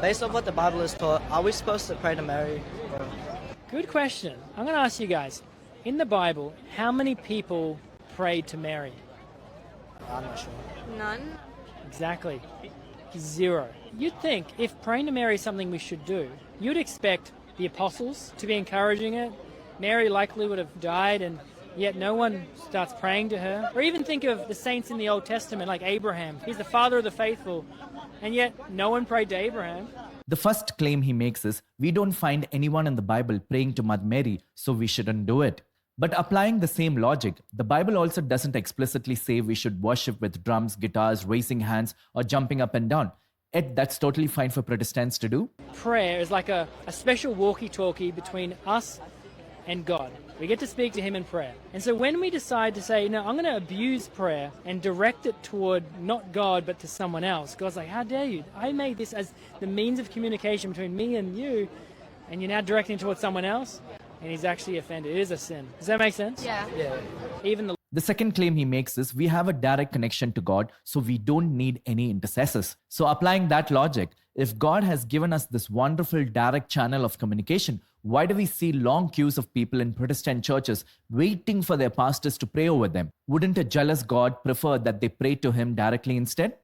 Based on what the Bible is taught, are we supposed to pray to Mary? Good question. I'm going to ask you guys, in the Bible, how many people prayed to Mary? I'm not sure. None. Exactly. 0. You'd think if praying to Mary is something we should do, you'd expect the apostles to be encouraging it. Mary likely would have died and yet no one starts praying to her. Or even think of the saints in the Old Testament like Abraham. He's the father of the faithful and yet no one prayed to Abraham. The first claim he makes is, we don't find anyone in the Bible praying to Mother Mary, so we shouldn't do it. But applying the same logic, the Bible also doesn't explicitly say we should worship with drums, guitars, raising hands, or jumping up and down. Yet that's totally fine for Protestants to do. Prayer is like a special walkie-talkie between us and God. We get to speak to him in prayer. And so when we decide to say, no, I'm going to abuse prayer and direct it toward not God but to someone else, God's like, how dare you? I made this as the means of communication between me and you, and you're now directing it towards someone else? And he's actually offended. It is a sin. Does that make sense? Yeah. Even The second claim he makes is, we have a direct connection to God, so we don't need any intercessors. So applying that logic, if God has given us this wonderful direct channel of communication, why do we see long queues of people in Protestant churches waiting for their pastors to pray over them? Wouldn't a jealous God prefer that they pray to him directly instead?